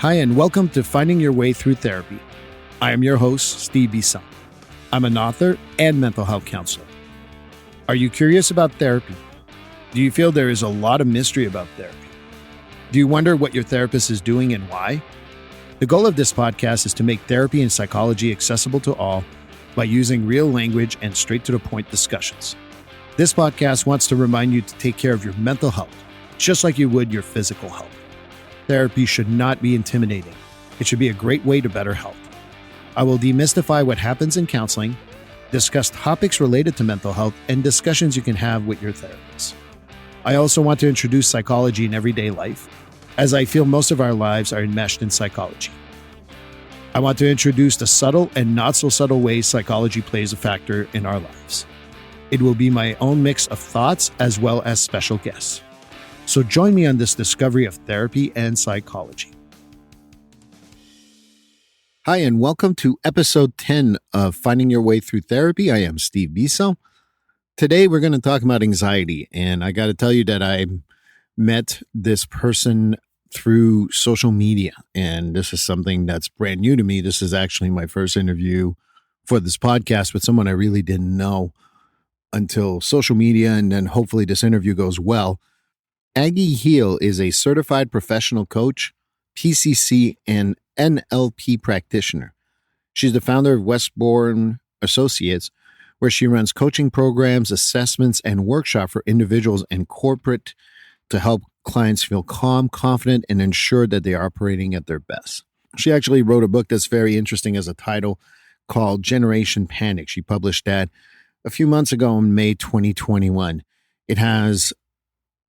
Hi, and welcome to Finding Your Way Through Therapy. I am your host, Steve E.10. I'm an author and mental health counselor. Are you curious about therapy? Do you feel there is a lot of mystery about therapy? Do you wonder what your therapist is doing and why? The goal of this podcast is to make therapy and psychology accessible to all by using real language and straight-to-the-point discussions. This podcast wants to remind you to take care of your mental health, just like you would your physical health. Therapy should not be intimidating. It should be a great way to better health. I will demystify what happens in counseling, discuss topics related to mental health, and discussions you can have with your therapist. I also want to introduce psychology in everyday life, as I feel most of our lives are enmeshed in psychology. I want to introduce the subtle and not so subtle ways psychology plays a factor in our lives. It will be my own mix of thoughts as well as special guests. So join me on this discovery of therapy and psychology. Hi, and welcome to episode 10 of Finding Your Way Through Therapy. I am Steve Biso. Today, we're going to talk about anxiety. And I got to tell you that I met this person through social media. And this is something that's brand new to me. This is actually my first interview for this podcast with someone I really didn't know until social media. And then hopefully this interview goes well. Agi Heale is a certified professional coach, PCC, and NLP practitioner. She's the founder of Westbourne Associates, where she runs coaching programs, assessments, and workshops for individuals and corporate to help clients feel calm, confident, and ensure that they are operating at their best. She actually wrote a book that's very interesting as a title called Generation Panic. She published that a few months ago in May 2021. It has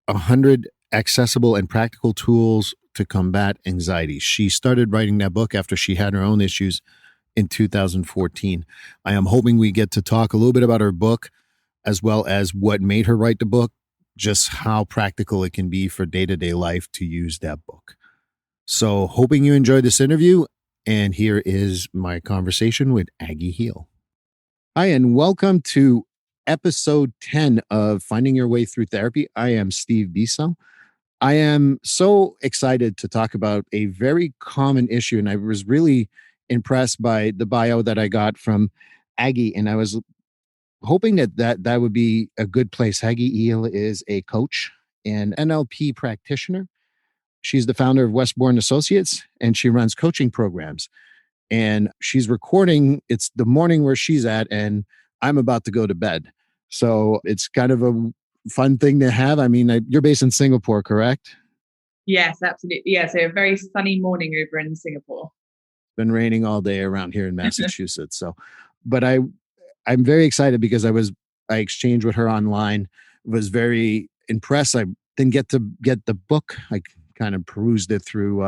100 accessible and practical tools to combat anxiety. She started writing that book after she had her own issues in 2014. I am hoping we get to talk a little bit about her book, as well as what made her write the book, just how practical it can be for day-to-day life to use that book. So hoping you enjoyed this interview, and here is my conversation with Agi Heale. Hi, and welcome to episode 10 of Finding Your Way Through Therapy. I am Steve Biso. I am so excited to talk about a very common issue, and I was really impressed by the bio that I got from Agi, and I was hoping that would be a good place. Agi Heale is a coach and NLP practitioner. She's the founder of Westbourne Associates, and she runs coaching programs. And she's recording, it's the morning where she's at, and I'm about to go to bed. So it's kind of a fun thing to have. I mean, you're based in Singapore, correct? Yes, absolutely. Yeah, so a very sunny morning over in Singapore. It's been raining all day around here in Massachusetts. But I'm very excited because I exchanged with her online, was very impressed. I didn't get to get the book. I kind of perused it through,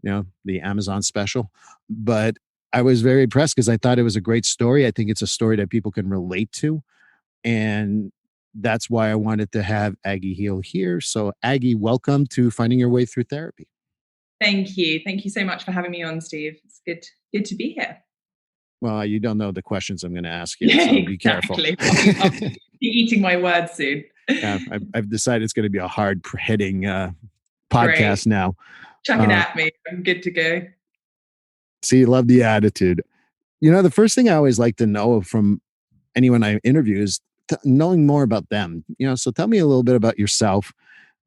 the Amazon special, but I was very impressed because I thought it was a great story. I think it's a story that people can relate to. And that's why I wanted to have Agi Heale here. So Agi, welcome to Finding Your Way Through Therapy. Thank you. Thank you so much for having me on, Steve. It's good to be here. Well, you don't know the questions I'm going to ask you, so be careful. I'll be eating my words soon. I've decided it's going to be a hard-hitting podcast Great. now. Chuck it at me. I'm good to go. See, you love the attitude. The first thing I always like to know from anyone I interview is knowing more about them. So tell me a little bit about yourself,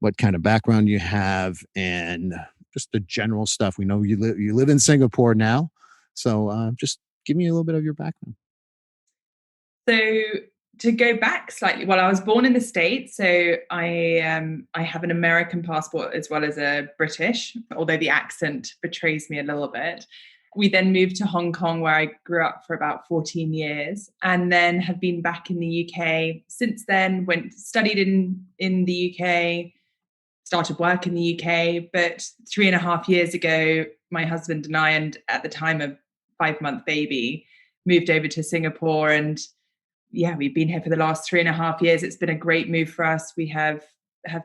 what kind of background you have, and just the general stuff. We know you live in Singapore now, so just give me a little bit of your background. So to go back slightly, well, I was born in the States, so I have an American passport as well as a British, although the accent betrays me a little bit. We then moved to Hong Kong, where I grew up for about 14 years, and then have been back in the UK since then. Studied in the UK, started work in the UK, but 3.5 years ago, my husband and I, and at the time a 5-month baby, moved over to Singapore. And yeah, we've been here for the last 3.5 years. It's been a great move for us. We have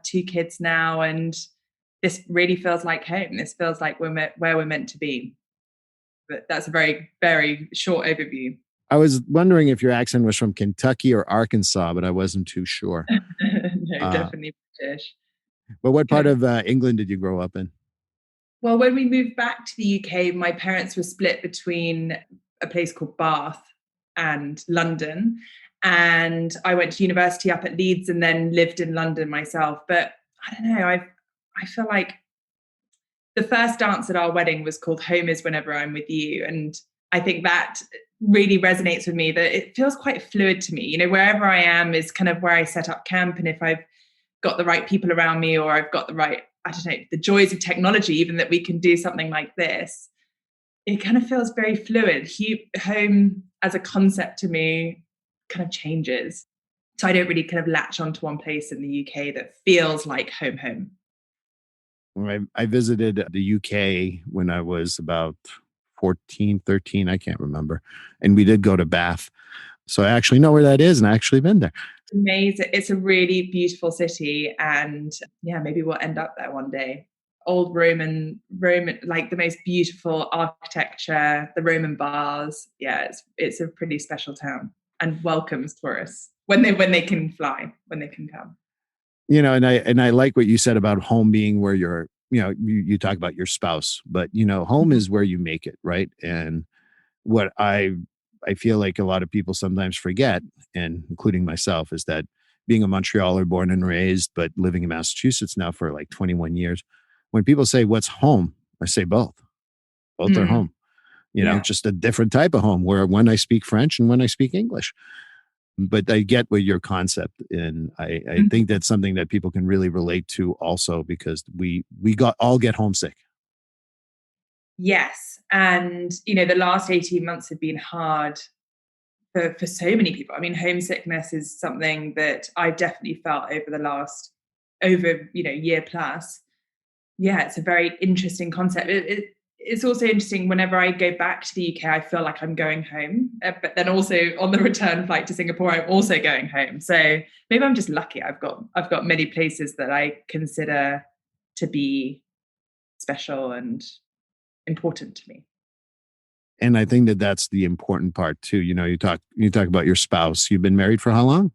2 kids now, and this really feels like home. This feels like where we're meant to be. But that's a very, very short overview. I was wondering if your accent was from Kentucky or Arkansas, but I wasn't too sure. No, definitely British. But what part of England did you grow up in? Well, when we moved back to the UK, my parents were split between a place called Bath and London. And I went to university up at Leeds and then lived in London myself. But I don't know, I feel like the first dance at our wedding was called Home is Whenever I'm With You. And I think that really resonates with me, that it feels quite fluid to me. You know, wherever I am is kind of where I set up camp. And if I've got the right people around me, or I've got the right, I don't know, the joys of technology, even that we can do something like this, it kind of feels very fluid. Home as a concept to me kind of changes. So I don't really kind of latch onto one place in the UK that feels like home. I visited the UK when I was about 14, 13, I can't remember. And we did go to Bath. So I actually know where that is and I actually been there. Amazing. It's a really beautiful city. And yeah, maybe we'll end up there one day. Old Roman, like the most beautiful architecture, the Roman bars. Yeah, it's a pretty special town and welcomes tourists when they can fly, when they can come. You know, and I like what you said about home being where you're, you talk about your spouse, but home Mhm. is where you make it, right? And what I feel like a lot of people sometimes forget, and including myself, is that being a Montrealer born and raised, but living in Massachusetts now for like 21 years, when people say what's home, I say both. Both are Mm, home. yeah. Just a different type of home where when I speak French and when I speak English. But I get what your concept, and I think Mhm. that's something that people can really relate to also because we got all get homesick. Yes. And, you know, the last 18 months have been hard for so many people. I mean, homesickness is something that I've definitely felt over the last, year plus. Yeah, it's a very interesting concept. It's also interesting whenever I go back to the UK, I feel like I'm going home. But then also on the return flight to Singapore, I'm also going home. So maybe I'm just lucky. I've got many places that I consider to be special and important to me. And I think that that's the important part too. You talk about your spouse. You've been married for how long?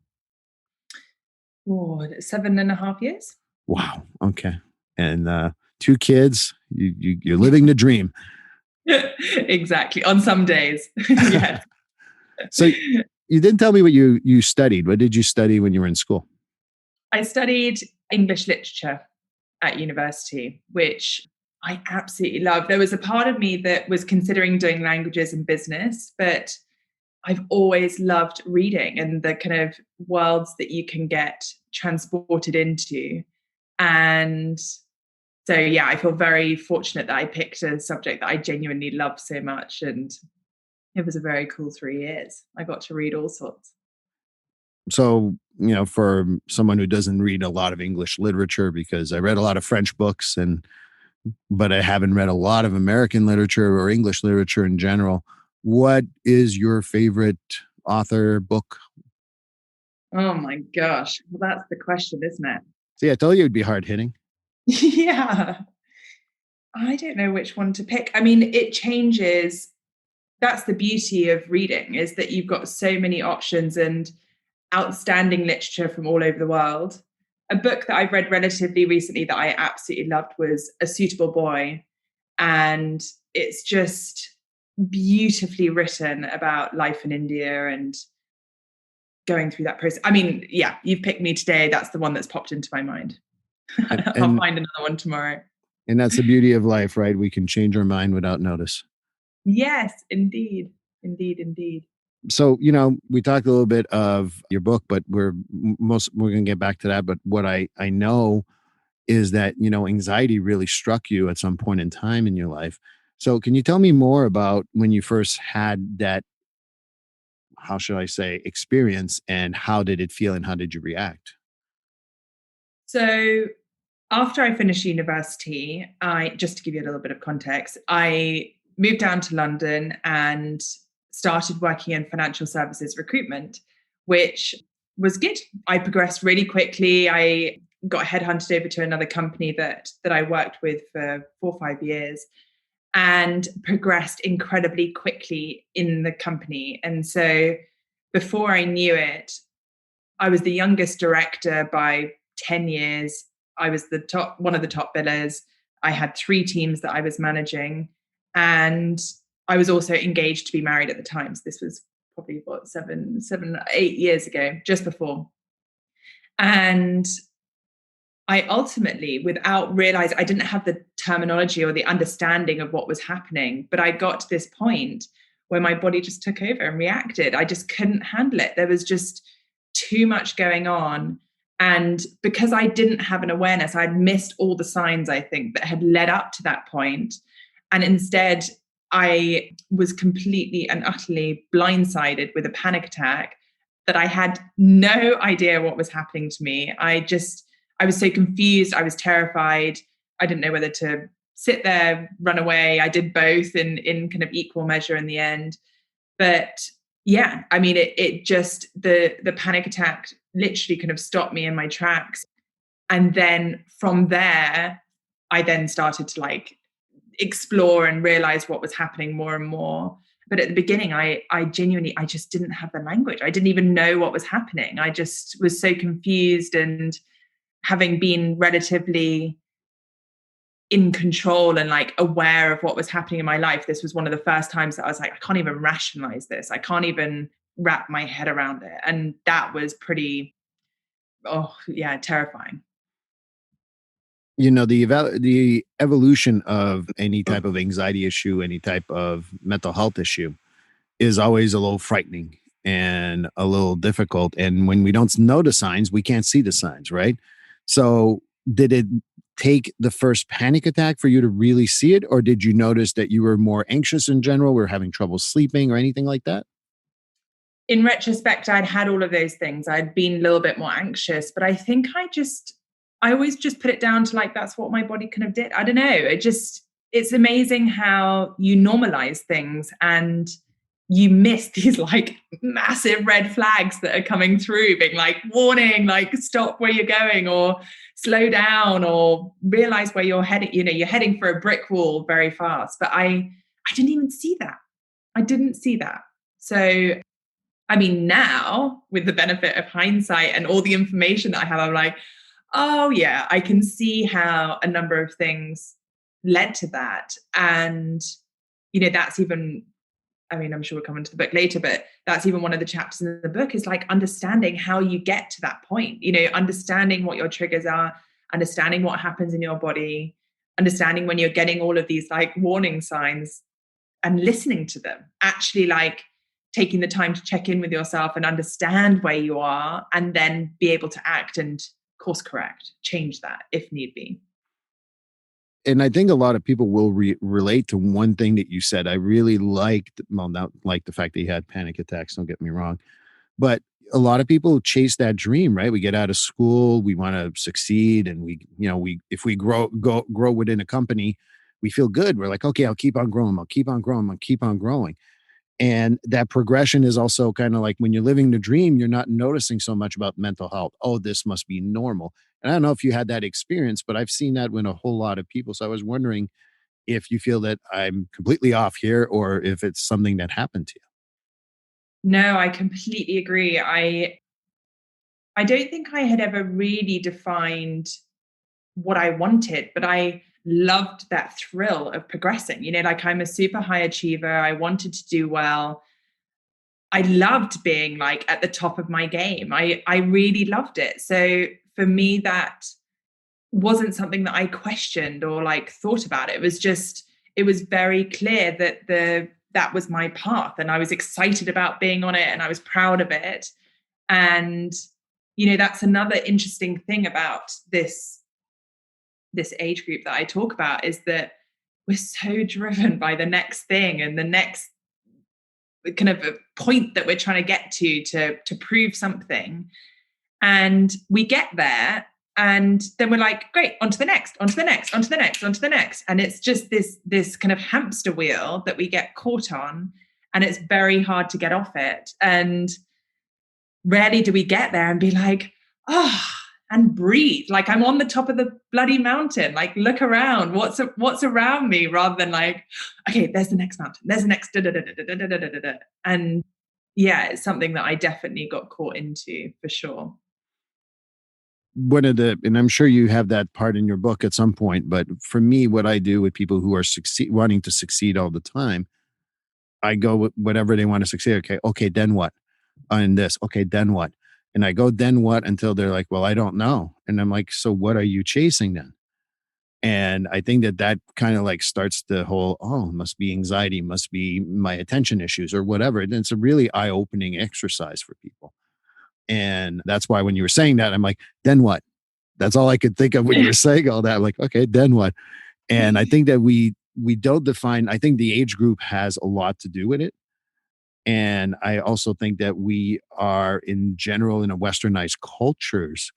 Oh, 7.5 years. Wow. Okay. And two kids. You're living the dream. Exactly. On some days. Yes. So you didn't tell me what you studied. What did you study when you were in school? I studied English literature at university, which I absolutely love. There was a part of me that was considering doing languages and business, but I've always loved reading and the kind of worlds that you can get transported into. And so, yeah, I feel very fortunate that I picked a subject that I genuinely love so much. And it was a very cool 3 years. I got to read all sorts. So, for someone who doesn't read a lot of English literature, because I read a lot of French books but I haven't read a lot of American literature or English literature in general. What is your favorite author book? Oh my gosh. Well, that's the question, isn't it? See, I told you it'd be hard hitting. Yeah. I don't know which one to pick. I mean, it changes. That's the beauty of reading, is that you've got so many options and outstanding literature from all over the world. A book that I've read relatively recently that I absolutely loved was A Suitable Boy. And it's just beautifully written about life in India and going through that process. I mean, yeah, you've picked me today. That's the one that's popped into my mind. And I'll and find another one tomorrow. and that's the beauty of life, right? We can change our mind without notice. Yes, indeed. Indeed, indeed. So, we talked a little bit of your book, but we're going to get back to that. But what I know is that, anxiety really struck you at some point in time in your life. So, can you tell me more about when you first had that, how should I say, experience, and how did it feel and how did you react? So after I finished university, I just to give you a little bit of context, I moved down to London and started working in financial services recruitment, which was good. I progressed really quickly. I got headhunted over to another company that I worked with for 4 or 5 years and progressed incredibly quickly in the company. And so before I knew it, I was the youngest director by 10 years. I was one of the top billers. I had 3 teams that I was managing, and I was also engaged to be married at the time. So this was probably what, 8 years ago, just before. And I ultimately, without realizing, I didn't have the terminology or the understanding of what was happening, but I got to this point where my body just took over and reacted. I just couldn't handle it. There was just too much going on. And because I didn't have an awareness, I'd missed all the signs, I think, that had led up to that point. And instead, I was completely and utterly blindsided with a panic attack that I had no idea what was happening to me. I was so confused. I was terrified. I didn't know whether to sit there, run away. I did both in kind of equal measure in the end. But yeah, I mean, it just, the panic attack literally kind of stopped me in my tracks. And then from there, I then started to like explore and realize what was happening more and more. But at the beginning, I genuinely, I just didn't have the language. I didn't even know what was happening. I just was so confused, and having been relatively in control and like aware of what was happening in my life, this was one of the first times that I was like, I can't even rationalize this. I can't even wrap my head around it. And that was pretty, oh yeah, terrifying. The evolution of any type of anxiety issue, any type of mental health issue is always a little frightening and a little difficult. And when we don't know the signs, we can't see the signs, right? So, did it take the first panic attack for you to really see it? Or did you notice that you were more anxious in general, were having trouble sleeping or anything like that? In retrospect, I'd had all of those things. I'd been a little bit more anxious, but I think I always just put it down to like, that's what my body kind of did. I don't know. It's amazing how you normalize things and you miss these like massive red flags that are coming through, being like, warning, like stop where you're going, or slow down, or realize where you're heading. You know, you're heading for a brick wall very fast. But I didn't even see that. I didn't see that. So I mean, now with the benefit of hindsight and all the information that I have, I'm like, oh, yeah, I can see how a number of things led to that. And, you know, that's even, I mean, I'm sure we'll come into the book later, but that's even one of the chapters in the book is like understanding how you get to that point, you know, understanding what your triggers are, understanding what happens in your body, understanding when you're getting all of these like warning signs and listening to them, actually like taking the time to check in with yourself and understand where you are, and then be able to act and course correct, change that if need be. And I think a lot of people will relate to one thing that you said. I really liked, well, not like the fact that you had panic attacks, don't get me wrong, but a lot of people chase that dream, right? We get out of school, we want to succeed, and if we grow within a company, we feel good. We're like, okay, I'll keep on growing, I'll keep on growing, I'll keep on growing. And that progression is also kind of like when you're living the dream, you're not noticing so much about mental health. Oh, this must be normal. And I don't know if you had that experience, but I've seen that with a whole lot of people. So I was wondering if you feel that I'm completely off here or if it's something that happened to you. No, I completely agree. I don't think I had ever really defined what I wanted, but I loved that thrill of progressing. You know, like I'm a super high achiever. I wanted to do well. I loved being like at the top of my game. I really loved it. So for me, that wasn't something that I questioned or like thought about. It was very clear that that was my path, and I was excited about being on it, and I was proud of it. And you know, that's another interesting thing about this age group that I talk about, is that we're so driven by the next thing and the next kind of a point that we're trying to get to prove something. And we get there, and then we're like, great, on to the next, on to the next, on to the next, on to the next. And it's just this kind of hamster wheel that we get caught on, and it's very hard to get off it. And rarely do we get there and be like, oh, and breathe. Like I'm on the top of the bloody mountain. Like look around. What's around me? Rather than like, okay, there's the next mountain. There's the next da da da da da da da da da. And yeah, it's something that I definitely got caught into for sure. one of the, and I'm sure you have that part in your book at some point, but for me, what I do with people who are wanting to succeed all the time, I go with whatever they want to succeed. Okay, then what? On this, okay, then what? And I go, then what? Until they're like, well, I don't know. And I'm like, so what are you chasing then? And I think that that kind of like starts the whole, oh, must be anxiety, must be my attention issues or whatever. And it's a really eye opening exercise for people. And that's why when you were saying that, I'm like, then what? That's all I could think of when you were saying all that. I'm like, okay, then what? And I think that we don't define, I think the age group has a lot to do with it. And I also think that we are in general in a westernized cultures,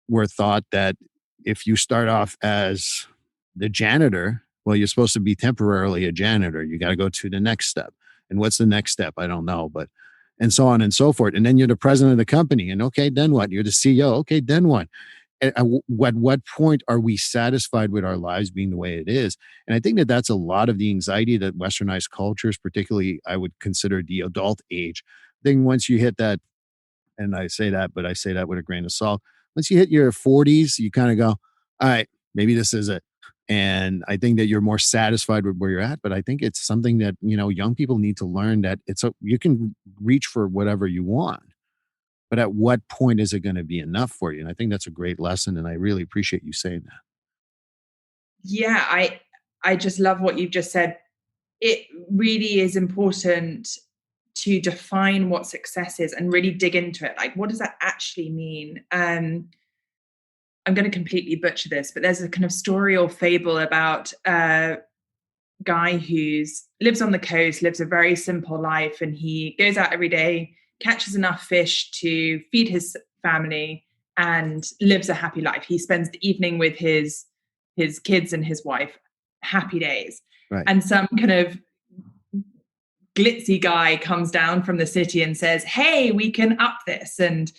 we're thought that if you start off as the janitor, well, you're supposed to be temporarily a janitor. You got to go to the next step. And what's the next step? I don't know, but and so on and so forth. And then you're the president of the company. And okay, then what? You're the CEO. Okay, then what? At what point are we satisfied with our lives being the way it is? And I think that that's a lot of the anxiety that westernized cultures, particularly I would consider the adult age. Then once you hit that, and I say that, but I say that with a grain of salt. Once you hit your 40s, you kind of go, all right, maybe this is it. And I think that you're more satisfied with where you're at. But I think it's something that, young people need to learn that you can reach for whatever you want. But at what point is it going to be enough for you? And I think that's a great lesson. And I really appreciate you saying that. Yeah, I just love what you've just said. It really is important to define what success is and really dig into it. Like, what does that actually mean? I'm going to completely butcher this, but there's a kind of story or fable about a guy who's lives on the coast, lives a very simple life, and he goes out every day, catches enough fish to feed his family, and lives a happy life. He spends the evening with his kids and his wife, happy days. Right. And some kind of glitzy guy comes down from the city and says, hey, we can up this and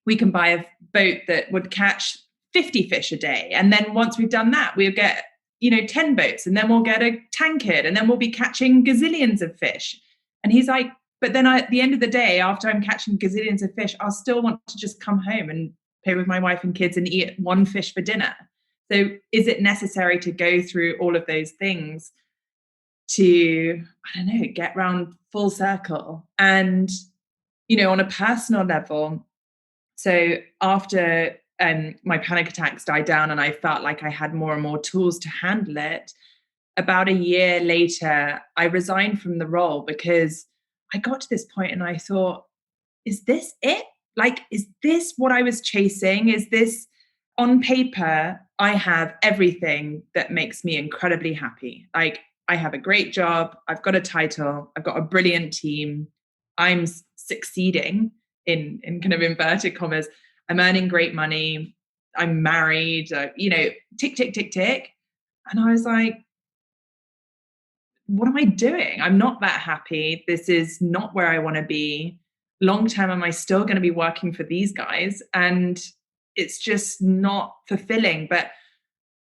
we can buy a boat that would catch 50 fish a day. And then once we've done that, we'll get, 10 boats, and then we'll get a tankard, and then we'll be catching gazillions of fish. And he's like, but then at the end of the day, after I'm catching gazillions of fish, I'll still want to just come home and play with my wife and kids and eat one fish for dinner. So is it necessary to go through all of those things to, I don't know, get round full circle? And, on a personal level, so after my panic attacks died down and I felt like I had more and more tools to handle it, about a year later, I resigned from the role because I got to this point and I thought, is this it? Like, is this what I was chasing? Is this on paper? I have everything that makes me incredibly happy. Like, I have a great job. I've got a title. I've got a brilliant team. I'm succeeding in kind of inverted commas. I'm earning great money. I'm married, tick, tick, tick, tick. And I was like, what am I doing? I'm not that happy. This is not where I want to be. Long term, am I still going to be working for these guys? And it's just not fulfilling. But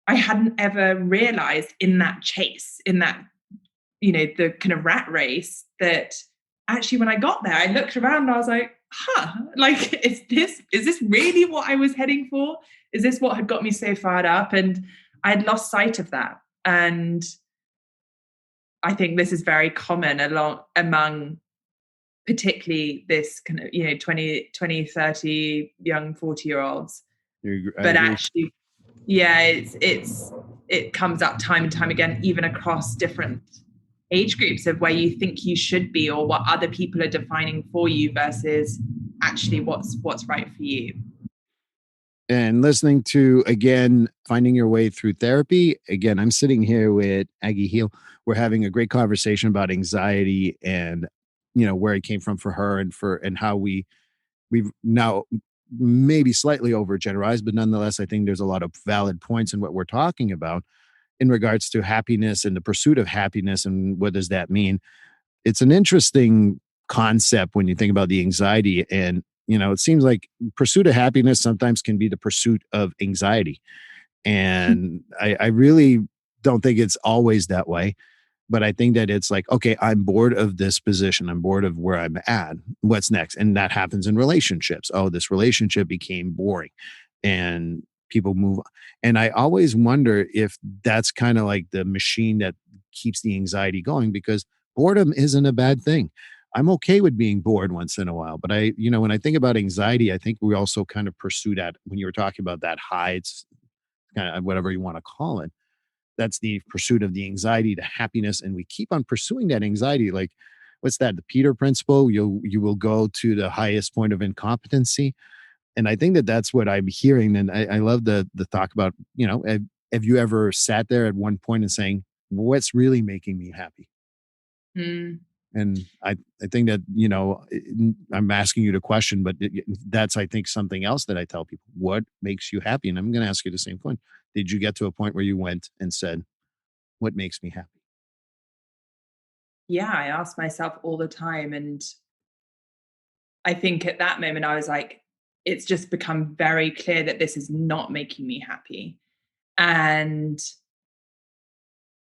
I hadn't ever realized in that chase, in that, the kind of rat race, that actually when I got there, I looked around and I was like, like, is this really what I was heading for? Is this what had got me so fired up? And I'd lost sight of that. And I think this is very common among particularly this kind of, 20, 30 young 40-year-olds. But actually, yeah, it comes up time and time again, even across different age groups, of where you think you should be or what other people are defining for you versus actually what's right for you. And listening to, again, Finding Your Way Through Therapy. Again, I'm sitting here with Agi Heale. We're having a great conversation about anxiety and, where it came from for her and how we've now maybe slightly overgeneralized, but nonetheless, I think there's a lot of valid points in what we're talking about in regards to happiness and the pursuit of happiness and what does that mean. It's an interesting concept when you think about the anxiety, and it seems like pursuit of happiness sometimes can be the pursuit of anxiety, and I really don't think it's always that way. But I think that it's like, okay, I'm bored of this position. I'm bored of where I'm at. What's next? And that happens in relationships. Oh, this relationship became boring. and people move. And I always wonder if that's kind of like the machine that keeps the anxiety going, because boredom isn't a bad thing. I'm okay with being bored once in a while, but when I think about anxiety, I think we also kind of pursue that when you were talking about that high, it's kind of whatever you want to call it. That's the pursuit of the anxiety to happiness. And we keep on pursuing that anxiety. Like, what's that? The Peter principle. You will go to the highest point of incompetency. And I think that that's what I'm hearing. And I love the talk about, have you ever sat there at one point and saying, what's really making me happy? Mm. And I think that, I'm asking you the question, but that's, I think, something else that I tell people. What makes you happy? And I'm going to ask you the same point. Did you get to a point where you went and said, what makes me happy? Yeah, I ask myself all the time. And I think at that moment, I was like, it's just become very clear that this is not making me happy. And,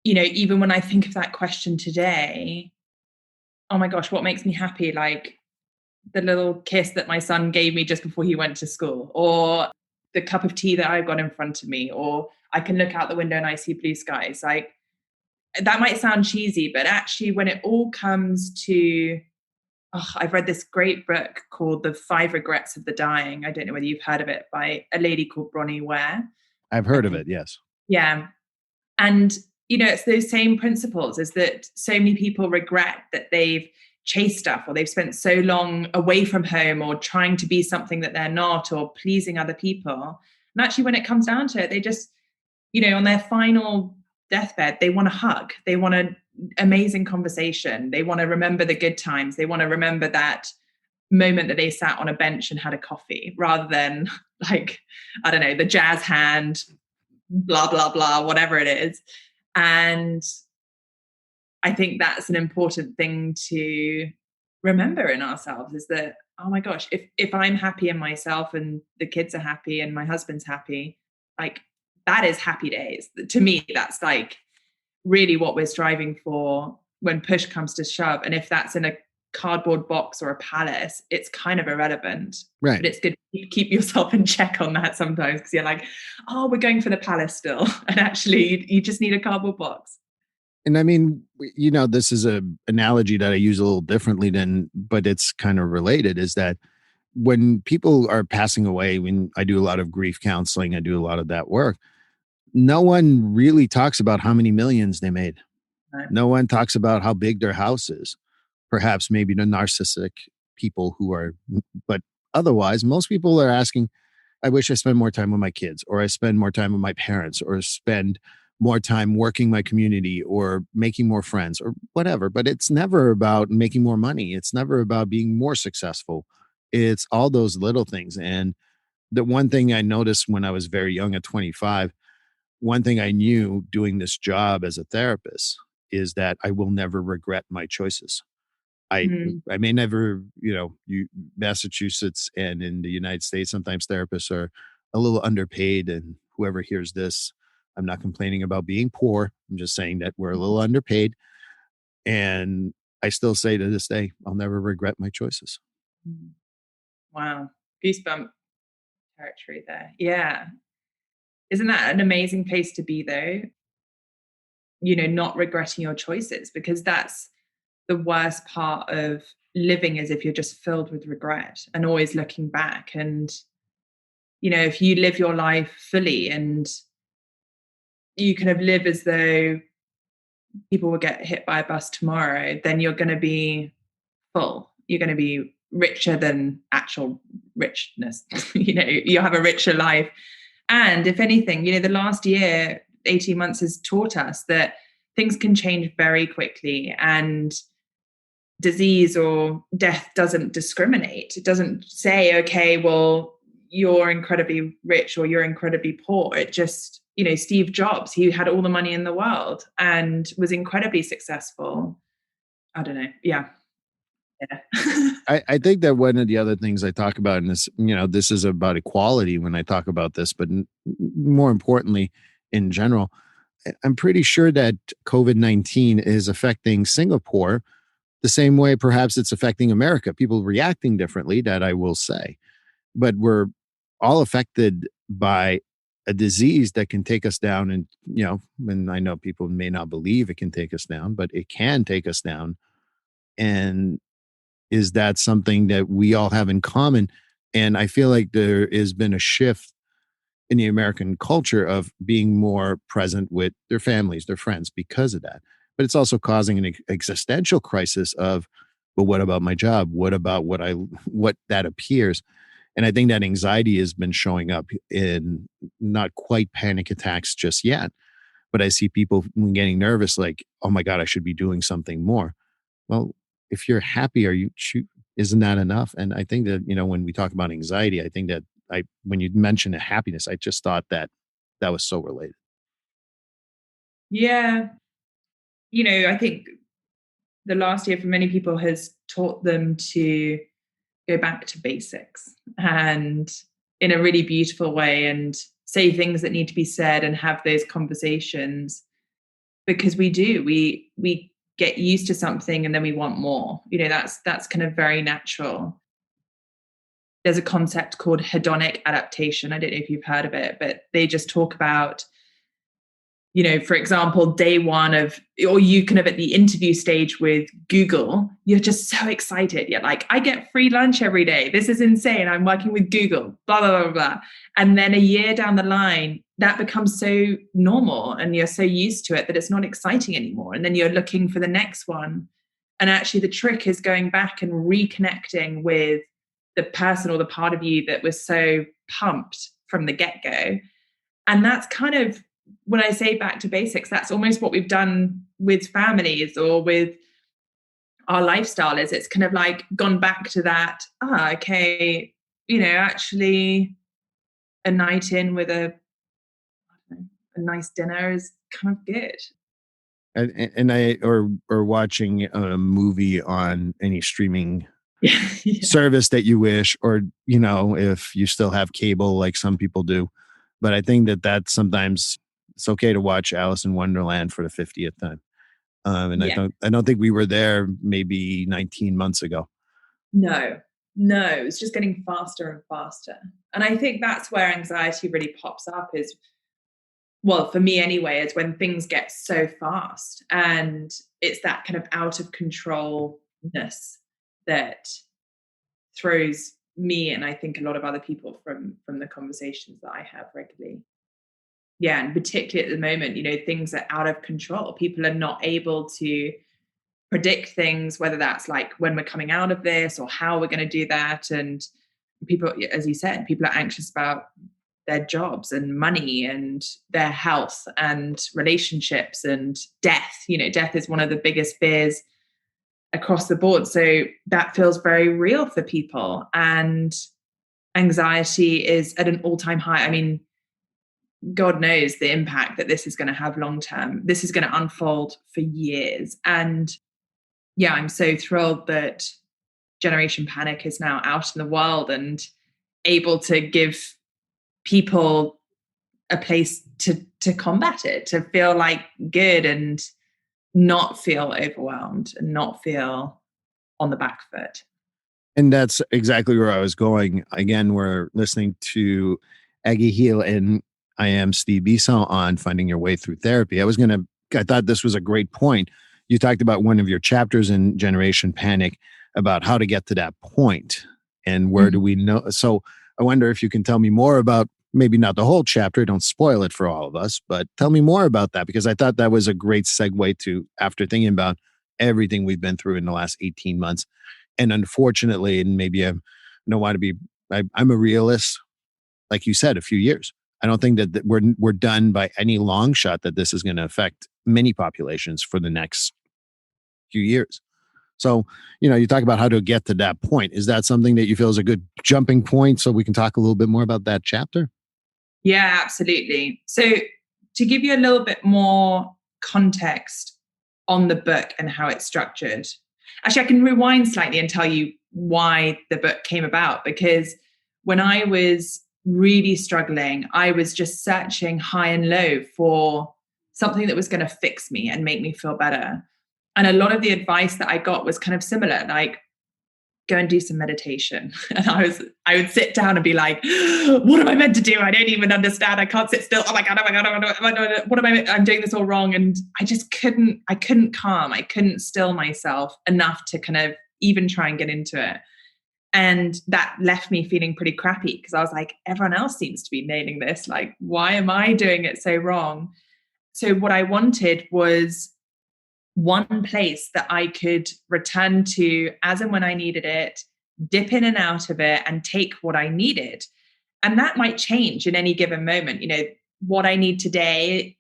even when I think of that question today, oh my gosh, what makes me happy? Like the little kiss that my son gave me just before he went to school, or the cup of tea that I've got in front of me, or I can look out the window and I see blue skies. Like that might sound cheesy, but actually, when it all comes to, I've read this great book called The Five Regrets of the Dying. I don't know whether you've heard of it, by a lady called Bronnie Ware. I've I heard of think, it. Yes. yeah. And, it's those same principles, is that so many people regret that they've chased stuff, or they've spent so long away from home, or trying to be something that they're not, or pleasing other people. And actually, when it comes down to it, they just, on their final deathbed, they want a hug. They want an amazing conversation. They want to remember the good times. They want to remember that moment that they sat on a bench and had a coffee, rather than like, I don't know, the jazz hand, blah, blah, blah, whatever it is. And I think that's an important thing to remember in ourselves, is that, oh my gosh, if I'm happy in myself, and the kids are happy and my husband's happy, like that is happy days. To me, that's like really what we're striving for when push comes to shove. And if that's in a cardboard box or a palace, it's kind of irrelevant. Right. But it's good to keep yourself in check on that sometimes, because you're like, oh, we're going for the palace still. And actually, you just need a cardboard box. And I mean, this is a analogy that I use a little differently but it's kind of related, is that when people are passing away, when I do a lot of grief counseling, I do a lot of that work, no one really talks about how many millions they made. Right. No one talks about how big their house is. Perhaps maybe the narcissistic people but otherwise, most people are asking, I wish I spent more time with my kids, or I spend more time with my parents, or spend more time working my community, or making more friends, or whatever. But it's never about making more money. It's never about being more successful. It's all those little things. And the one thing I noticed when I was very young at 25, one thing I knew doing this job as a therapist is that I will never regret my choices. I Mm. I may never, Massachusetts and in the United States, sometimes therapists are a little underpaid, and whoever hears this, I'm not complaining about being poor. I'm just saying that we're a little underpaid. And I still say to this day, I'll never regret my choices. Mm. Wow. Goosebump territory there. Yeah. Isn't that an amazing place to be, though? Not regretting your choices, because that's the worst part of living, is if you're just filled with regret and always looking back. And, if you live your life fully, and you kind of live as though people will get hit by a bus tomorrow, then you're going to be full. You're going to be richer than actual richness. You'll have a richer life. And if anything, the last year, 18 months has taught us that things can change very quickly, and disease or death doesn't discriminate. It doesn't say, okay, well, you're incredibly rich or you're incredibly poor. It just, Steve Jobs, he had all the money in the world and was incredibly successful. I don't know. Yeah. Yeah. I think that one of the other things I talk about in this, this is about equality when I talk about this, but more importantly, in general, I'm pretty sure that COVID-19 is affecting Singapore the same way perhaps it's affecting America. People reacting differently, that I will say. But we're all affected by a disease that can take us down. And, and I know people may not believe it can take us down, but it can take us down. And is that something that we all have in common? And I feel like there has been a shift in the American culture of being more present with their families, their friends because of that. But it's also causing an existential crisis of, but what about my job? What about what that appears? And I think that anxiety has been showing up in not quite panic attacks just yet, but I see people getting nervous, like, oh my God, I should be doing something more. Well, if you're happy, isn't that enough? And I think that, when we talk about anxiety, I think that when you mentioned happiness, I just thought that that was so related. Yeah. I think the last year for many people has taught them to go back to basics and in a really beautiful way and say things that need to be said and have those conversations because we get used to something and then we want more. That's kind of very natural. There's a concept called hedonic adaptation. I don't know if you've heard of it, but they just talk about, for example, day one or you kind of at the interview stage with Google, you're just so excited. You're like, I get free lunch every day. This is insane. I'm working with Google, blah, blah, blah, blah. And then a year down the line, that becomes so normal and you're so used to it that it's not exciting anymore. And then you're looking for the next one. And actually the trick is going back and reconnecting with the person or the part of you that was so pumped from the get-go. And that's kind of, when I say back to basics, that's almost what we've done with families or with our lifestyle. Is it's kind of like gone back to that, okay, actually a night in with a nice dinner is kind of good. Or watching a movie on any streaming Yeah. service that you wish, or, if you still have cable, like some people do. But I think that sometimes it's okay to watch Alice in Wonderland for the 50th time. And Yeah. I don't think we were there maybe 19 months ago. No, it's just getting faster and faster. And I think that's where anxiety really pops up is, well, for me anyway, is when things get so fast and it's that kind of out of controlness that throws me and I think a lot of other people from the conversations that I have regularly. Yeah, and particularly at the moment, things are out of control. People are not able to predict things, whether that's like when we're coming out of this or how we're going to do that. And people, as you said, people are anxious about their jobs and money and their health and relationships and death. Death is one of the biggest fears across the board. So that feels very real for people. And anxiety is at an all-time high. I mean, God knows the impact that this is going to have long term. This is going to unfold for years. And yeah, I'm so thrilled that Generation Panic is now out in the world and able to give people a place to combat it, to feel like good and not feel overwhelmed and not feel on the back foot. And that's exactly where I was going. Again, we're listening to Agi Heale, and I am Steve Bisson on Finding Your Way Through Therapy. I thought this was a great point. You talked about one of your chapters in Generation Panic about how to get to that point and where do we know. So I wonder if you can tell me more about, maybe not the whole chapter, don't spoil it for all of us, but tell me more about that, because I thought that was a great segue to, after thinking about everything we've been through in the last 18 months. And unfortunately, and maybe I don't want to be, I'm a realist, like you said, a few years. I don't think that we're done by any long shot that this is going to affect many populations for the next few years. So, you talk about how to get to that point. Is that something that you feel is a good jumping point so we can talk a little bit more about that chapter? Yeah, absolutely. So to give you a little bit more context on the book and how it's structured, actually, I can rewind slightly and tell you why the book came about, because when I was really struggling, I was just searching high and low for something that was going to fix me and make me feel better. And a lot of the advice that I got was kind of similar. Like, go and do some meditation. And I would sit down and be like, what am I meant to do? I don't even understand. I can't sit still. Oh my God, oh my God, oh my God, what am I'm doing this all wrong. And I couldn't calm. I couldn't still myself enough to kind of even try and get into it. And that left me feeling pretty crappy because I was like, everyone else seems to be nailing this. Like, why am I doing it so wrong? So what I wanted was one place that I could return to as and when I needed it, dip in and out of it, and take what I needed. And that might change in any given moment. You know, what I need today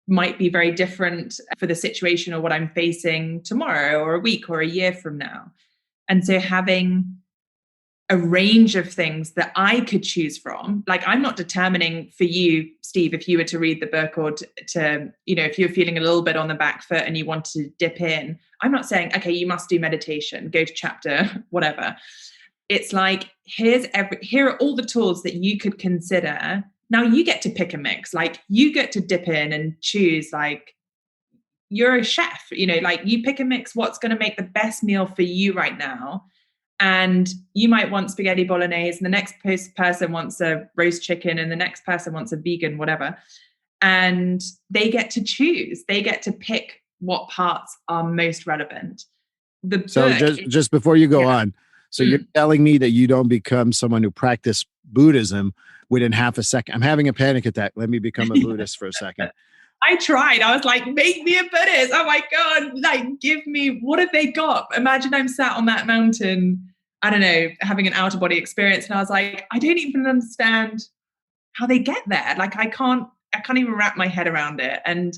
might be very different for the situation or what I'm facing tomorrow or a week or a year from now. And so having a range of things that I could choose from. Like, I'm not determining for you, Steve, if you were to read the book or to, you know, if you're feeling a little bit on the back foot and you want to dip in, I'm not saying, okay, you must do meditation, go to chapter, whatever. It's like, here are all the tools that you could consider. Now you get to pick a mix. Like, you get to dip in and choose, like, you're a chef, you know, like, you pick a mix, what's going to make the best meal for you right now. And you might want spaghetti bolognese, and the next person wants a roast chicken, and the next person wants a vegan, whatever. And they get to choose. They get to pick what parts are most relevant. The So book, just before you go on, so you're Mm. telling me that you don't become someone who practiced Buddhism within half a second. I'm having a panic attack. Let me become a Buddhist for a second. I tried. I was like, make me a Buddhist. Oh my God. Like, give me, what have they got? Imagine I'm sat on that mountain, I don't know, having an out of body experience. And I was like, I don't even understand how they get there. Like, I can't even wrap my head around it. And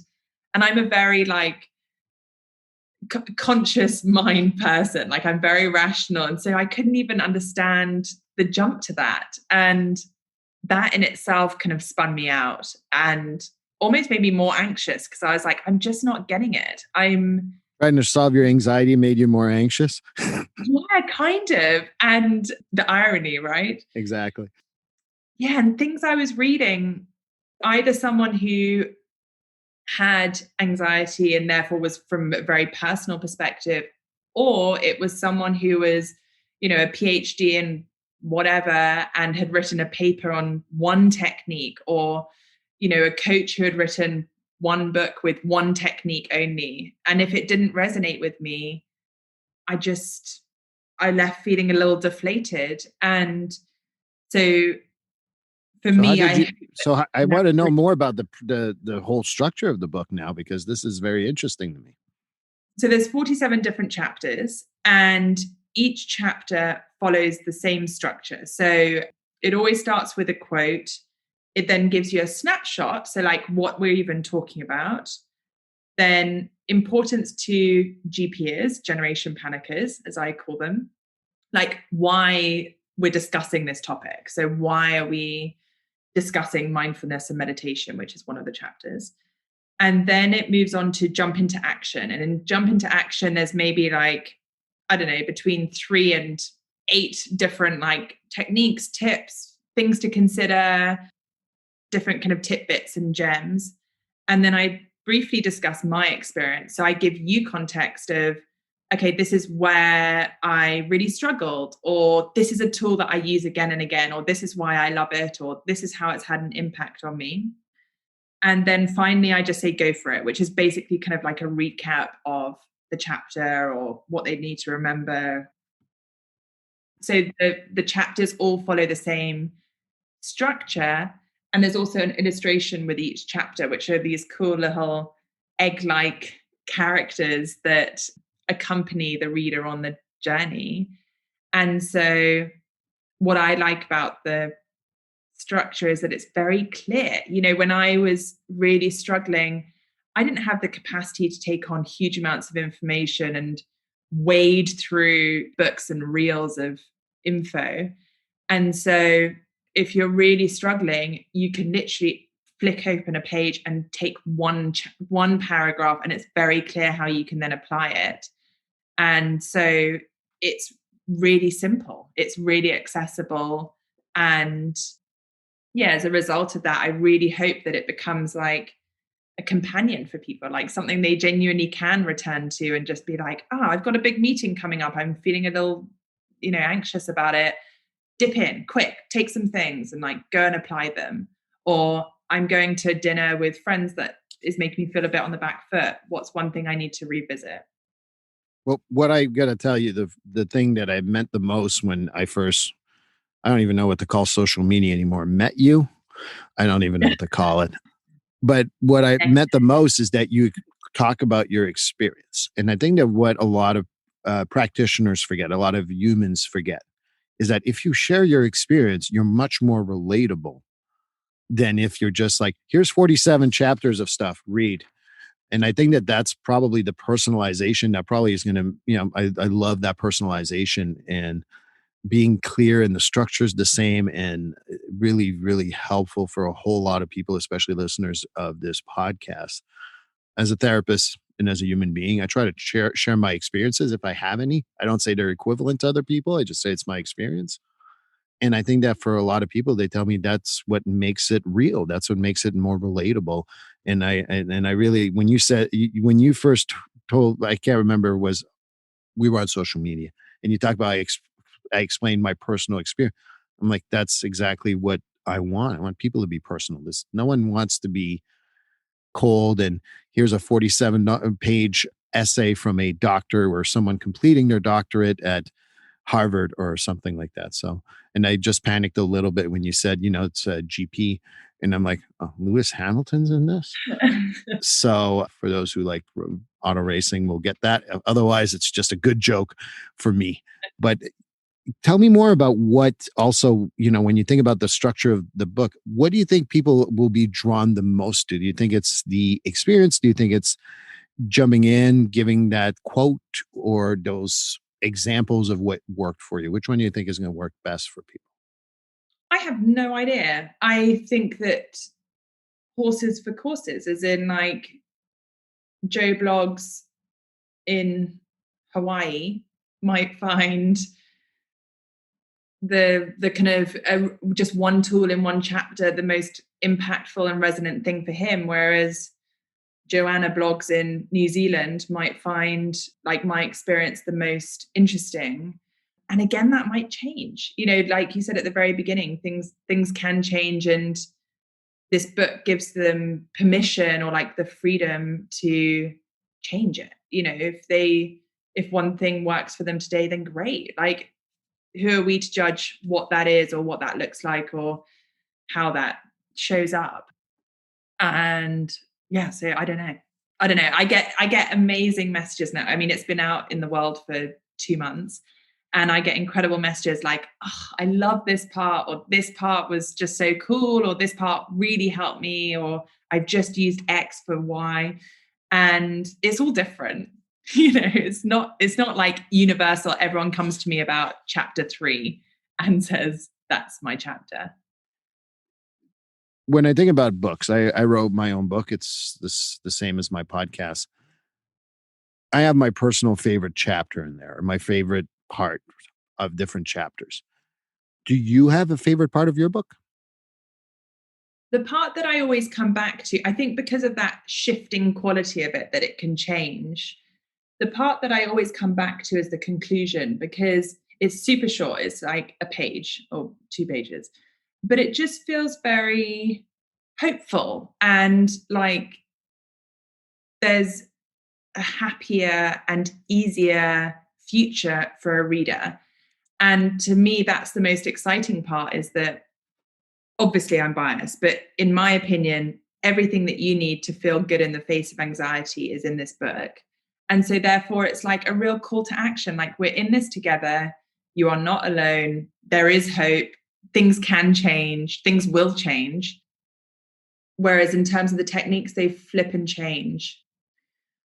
I'm a very like conscious mind person. Like, I'm very rational. And so I couldn't even understand the jump to that. And that in itself kind of spun me out and almost made me more anxious because I was like, I'm just not getting it. Trying to solve your anxiety made you more anxious. Yeah, kind of. And the irony, right? Exactly. Yeah. And things I was reading, either someone who had anxiety and therefore was from a very personal perspective, or it was someone who was, you know, a PhD in whatever and had written a paper on one technique, or, you know, a coach who had written one book with one technique only. And if it didn't resonate with me, I left feeling a little deflated. And so for So how me, did you? I So I want to know more about the whole structure of the book now, because this is very interesting to me. So there's 47 different chapters, and each chapter follows the same structure. So it always starts with a quote. It then gives you a snapshot, so like what we're even talking about. Then importance to GPers, generation panickers, as I call them, like why we're discussing this topic. So why are we discussing mindfulness and meditation, which is one of the chapters. And then it moves on to jump into action. And in jump into action, there's maybe like, I don't know, between 3 and 8 different like techniques, tips, things to consider, different kind of tidbits and gems. And then I briefly discuss my experience. So I give you context of, okay, this is where I really struggled, or this is a tool that I use again and again, or this is why I love it, or this is how it's had an impact on me. And then finally, I just say go for it, which is basically kind of like a recap of the chapter or what they need to remember. So the chapters all follow the same structure. And there's also an illustration with each chapter, which are these cool little egg-like characters that accompany the reader on the journey. And so what I like about the structure is that it's very clear. You know, when I was really struggling, I didn't have the capacity to take on huge amounts of information and wade through books and reels of info. And so if you're really struggling, you can literally flick open a page and take one paragraph, and it's very clear how you can then apply it. And so it's really simple, it's really accessible. And yeah, as a result of that, I really hope that it becomes like a companion for people, like something they genuinely can return to and just be like, oh, I've got a big meeting coming up, I'm feeling a little anxious about it, dip in quick, take some things and like go and apply them. Or I'm going to dinner with friends that is making me feel a bit on the back foot. What's one thing I need to revisit? Well, what I got to tell you, the thing that I meant the most when I don't even know what to call social media anymore, met you. I don't even know what to call it. But what I meant the most is that you talk about your experience. And I think that what a lot of practitioners forget, a lot of humans forget, is that if you share your experience, you're much more relatable than if you're just like, here's 47 chapters of stuff, read. And I think that that's probably the personalization that probably is going to, I love that personalization and being clear, and the structure is the same, and really, really helpful for a whole lot of people, especially listeners of this podcast. As a therapist and as a human being, I try to share my experiences if I have any. I don't say they're equivalent to other people. I just say it's my experience. And I think that for a lot of people, they tell me that's what makes it real. That's what makes it more relatable. And I really, when when you first told, I can't remember, was we were on social media and you talk about, I explained my personal experience. I'm like, that's exactly what I want. I want people to be personal. No one wants to be cold and here's a 47 page essay from a doctor or someone completing their doctorate at Harvard or something like that. So, and I just panicked a little bit when you said, it's a GP. And I'm like, oh, Lewis Hamilton's in this. So for those who like auto racing, we'll get that. Otherwise, it's just a good joke for me. But tell me more about what also, when you think about the structure of the book, what do you think people will be drawn the most to? Do you think it's the experience? Do you think it's jumping in, giving that quote, or those examples of what worked for you? Which one do you think is going to work best for people? I have no idea. I think that horses for courses, as in like Joe Blogs in Hawaii might find the kind of just one tool in one chapter the most impactful and resonant thing for him, whereas Joanna Blogs in New Zealand might find like my experience the most interesting. And again, that might change. Like you said at the very beginning, things can change, and this book gives them permission or like the freedom to change it. If one thing works for them today, then great. Like, who are we to judge what that is or what that looks like or how that shows up? And yeah, so I don't know. I get amazing messages now. I mean, it's been out in the world for 2 months, and I get incredible messages like, oh, I love this part, or this part was just so cool, or this part really helped me, or I've just used X for Y. And it's all different. It's not like universal. Everyone comes to me about chapter 3 and says, that's my chapter. When I think about books, I wrote my own book. It's the same as my podcast. I have my personal favorite chapter in there, my favorite part of different chapters. Do you have a favorite part of your book? The part that I always come back to, I think because of that shifting quality of it, that it can change. The part that I always come back to is the conclusion, because it's super short. It's like a page or 2 pages, but it just feels very hopeful, and like there's a happier and easier future for a reader. And to me, that's the most exciting part, is that obviously I'm biased, but in my opinion, everything that you need to feel good in the face of anxiety is in this book. And so therefore it's like a real call to action. Like, we're in this together. You are not alone. There is hope. Things can change. Things will change. Whereas in terms of the techniques, they flip and change.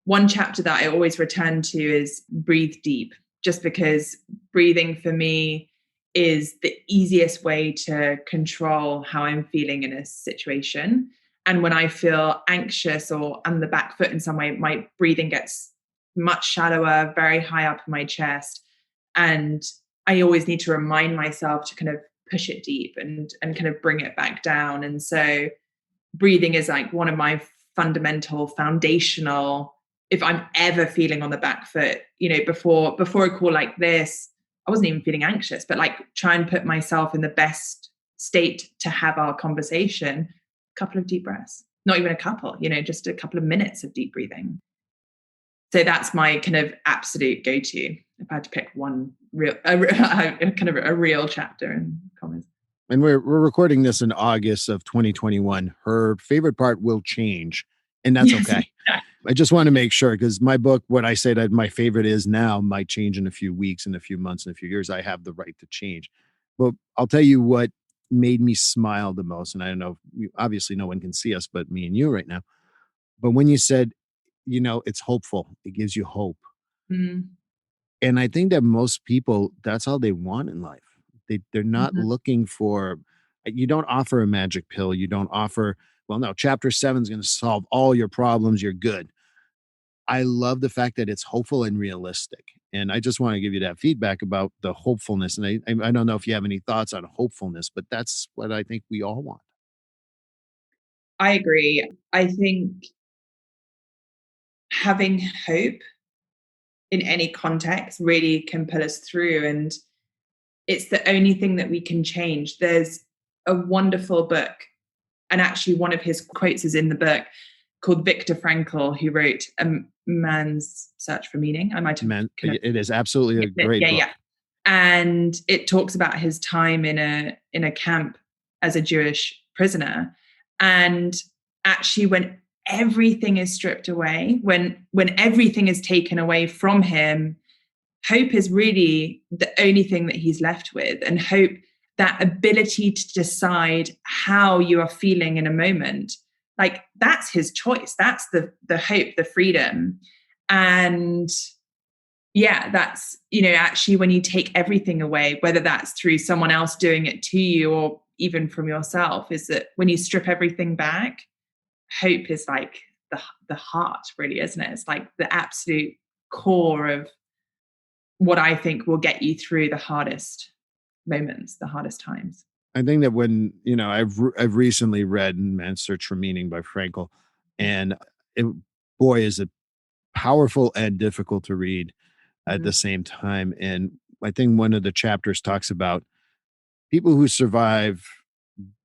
One chapter that I always return to is breathe deep, just because breathing for me is the easiest way to control how I'm feeling in a situation. And when I feel anxious or on the back foot in some way, my breathing gets much shallower, very high up in my chest. And I always need to remind myself to kind of push it deep and kind of bring it back down. And so breathing is like one of my fundamental, foundational, if I'm ever feeling on the back foot, before a call like this, I wasn't even feeling anxious, but like try and put myself in the best state to have our conversation. A couple of deep breaths, not even a couple, just a couple of minutes of deep breathing. So that's my kind of absolute go-to if I had to pick one kind of a real chapter in comments. And we're recording this in August of 2021. Her favorite part will change, and that's Yes. okay. I just want to make sure, because my book, what I say that my favorite is now might change in a few weeks, in a few months, in a few years. I have the right to change. But I'll tell you what made me smile the most. And I don't know, obviously no one can see us but me and you right now. But when you said, it's hopeful, it gives you hope. Mm-hmm. And I think that most people, that's all they want in life. They're not Mm-hmm. looking for, you don't offer a magic pill. You don't offer, well, no, chapter 7 is going to solve all your problems. You're good. I love the fact that it's hopeful and realistic. And I just want to give you that feedback about the hopefulness. And I don't know if you have any thoughts on hopefulness, but that's what I think we all want. I agree. I think having hope in any context really can pull us through, and it's the only thing that we can change. There's a wonderful book, and actually one of his quotes is in the book, called Viktor Frankl, who wrote A Man's Search for Meaning. I might have it is absolutely a great book. Yeah. And it talks about his time in a camp as a Jewish prisoner. And actually, when everything is stripped away, when everything is taken away from him, hope is really the only thing that he's left with. And hope, that ability to decide how you are feeling in a moment, like that's his choice. That's the hope, the freedom. And yeah, that's, actually when you take everything away, whether that's through someone else doing it to you or even from yourself, is that when you strip everything back, hope is like the heart, really, isn't it? It's like the absolute core of what I think will get you through the hardest moments, the hardest times. I think that when, I've recently read Man's Search for Meaning by Frankl, and it, boy, is it powerful and difficult to read at the same time. And I think one of the chapters talks about people who survive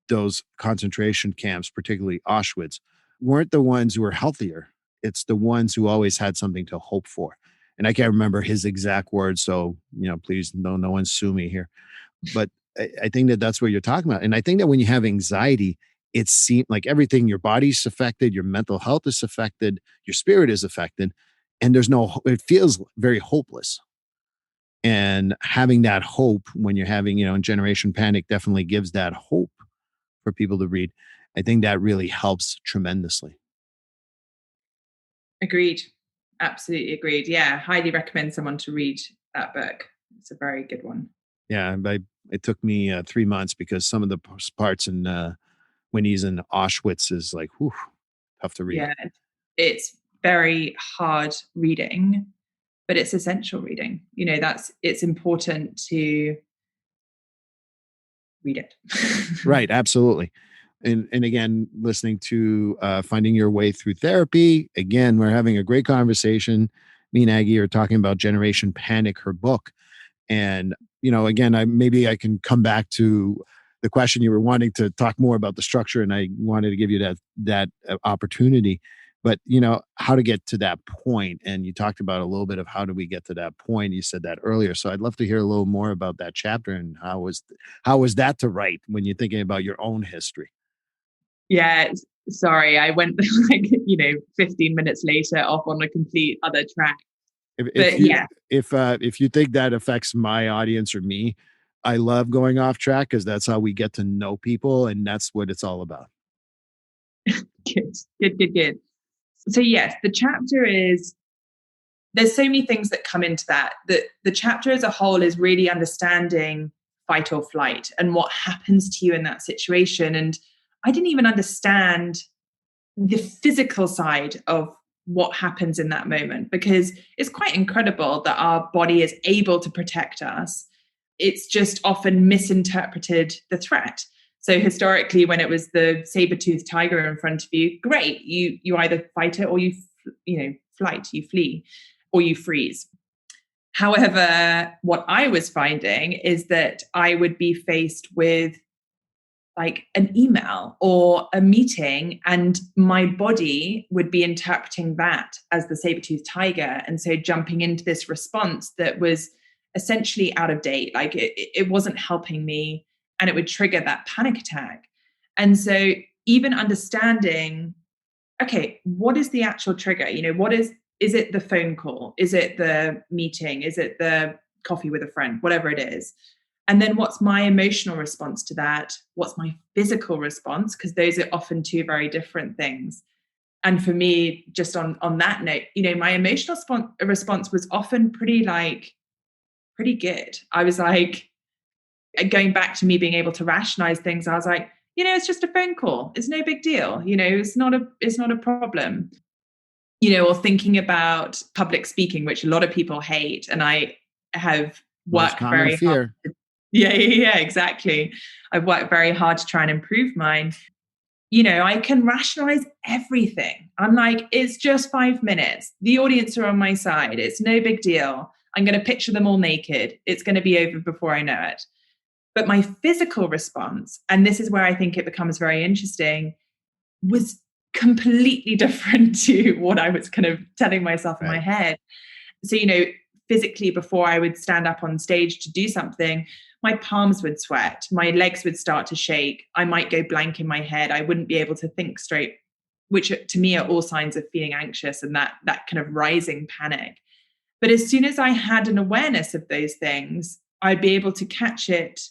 those concentration camps, particularly Auschwitz, weren't the ones who were healthier. It's the ones who always had something to hope for. And I can't remember his exact words, so please no one sue me here. But I think that that's what you're talking about. And I think that when you have anxiety, it seems like everything, your body's affected, your mental health is affected, your spirit is affected, and it feels very hopeless. And having that hope when you're having, in Generation Panic definitely gives that hope for people to read. I think that really helps tremendously. Agreed. Absolutely agreed. Yeah, highly recommend someone to read that book. It's a very good one. Yeah, it took me 3 months because some of the parts in when he's in Auschwitz is like, whew, tough to read. Yeah, it's very hard reading, but it's essential reading. It's important to read it. Right, absolutely. And again, listening to Finding Your Way Through Therapy. Again, we're having a great conversation. Me and Aggie are talking about Generation Panic, her book. And, again, maybe I can come back to the question you were wanting to talk more about the structure, and I wanted to give you that opportunity. But, how to get to that point. And you talked about a little bit of how do we get to that point. You said that earlier. So I'd love to hear a little more about that chapter and how was that to write when you're thinking about your own history? Yeah, sorry, I went 15 minutes later off on a complete other track. If you think that affects my audience or me, I love going off track because that's how we get to know people, and that's what it's all about. Good. So yes, the chapter is, there's so many things that come into that. The chapter as a whole is really understanding fight or flight and what happens to you in that situation. And I didn't even understand the physical side of what happens in that moment, because it's quite incredible that our body is able to protect us. It's just often misinterpreted the threat. So historically, when it was the saber-toothed tiger in front of you, great, you either fight it or you flight, you flee, or you freeze. However, what I was finding is that I would be faced with like an email or a meeting, and my body would be interpreting that as the saber-toothed tiger. And so jumping into this response that was essentially out of date, like it wasn't helping me, and it would trigger that panic attack. And so even understanding, okay, what is the actual trigger? What is it the phone call? Is it the meeting? Is it the coffee with a friend? Whatever it is. And then what's my emotional response to that? What's my physical response? Because those are often two very different things. And for me, just on that note, my emotional response was often pretty good. I was like, going back to me being able to rationalize things, I was like, it's just a phone call. It's no big deal. It's not a problem. Or thinking about public speaking, which a lot of people hate. And I have Most worked common very hard. fear. Yeah, exactly. I've worked very hard to try and improve mine. I can rationalize everything. I'm like, it's just 5 minutes. The audience are on my side. It's no big deal. I'm going to picture them all naked. It's going to be over before I know it. But my physical response, and this is where I think it becomes very interesting, was completely different to what I was kind of telling myself in my Right. head. So, physically, before I would stand up on stage to do something, my palms would sweat, my legs would start to shake, I might go blank in my head, I wouldn't be able to think straight, which to me are all signs of feeling anxious and that kind of rising panic. But as soon as I had an awareness of those things, I'd be able to catch it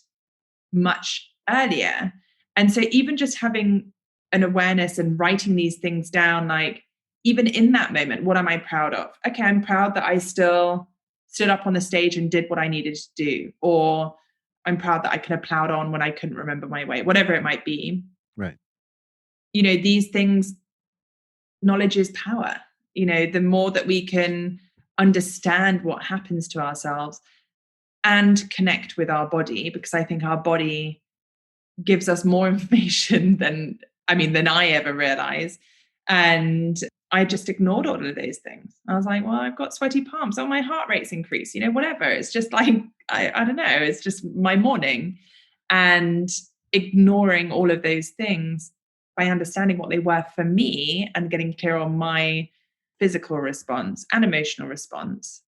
much earlier. And so even just having an awareness and writing these things down, like even in that moment, what am I proud of? Okay, I'm proud that I still stood up on the stage and did what I needed to do. Or I'm proud that I could have plowed on when I couldn't remember my way, whatever it might be. Right. These things, knowledge is power. The more that we can understand what happens to ourselves and connect with our body, because I think our body gives us more information than I ever realized. And I just ignored all of those things. I was like, well, I've got sweaty palms. Oh, my heart rate's increased, whatever. It's just like, I don't know. It's just my morning. And ignoring all of those things by understanding what they were for me and getting clear on my physical response and emotional response,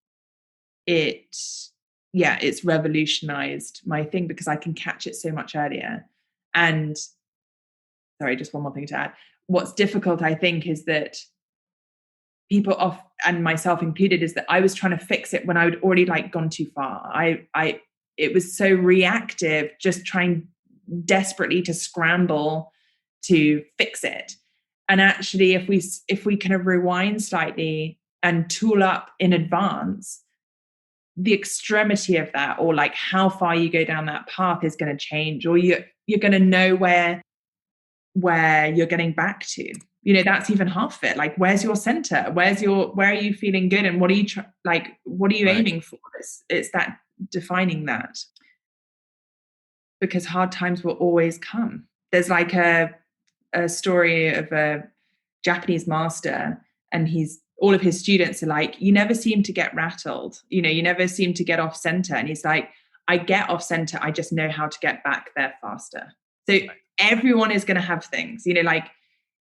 it, yeah, it's revolutionized my thing because I can catch it so much earlier. And sorry, just one more thing to add. What's difficult, I think, is that people off, and myself included, is that I was trying to fix it when I would already gone too far. It was so reactive, just trying desperately to scramble to fix it. And actually, if we kind of rewind slightly and tool up in advance, the extremity of that, or how far you go down that path, is going to change, or you're going to know where you're getting back to. That's even half of it. Where's your center? Where are you feeling good, and what are you what are you Right. aiming for? It's that defining that, because hard times will always come. There's a story of a Japanese master, and all of his students are like, you never seem to get rattled, you never seem to get off center. And he's like, I get off center, I just know how to get back there faster. So everyone is going to have things,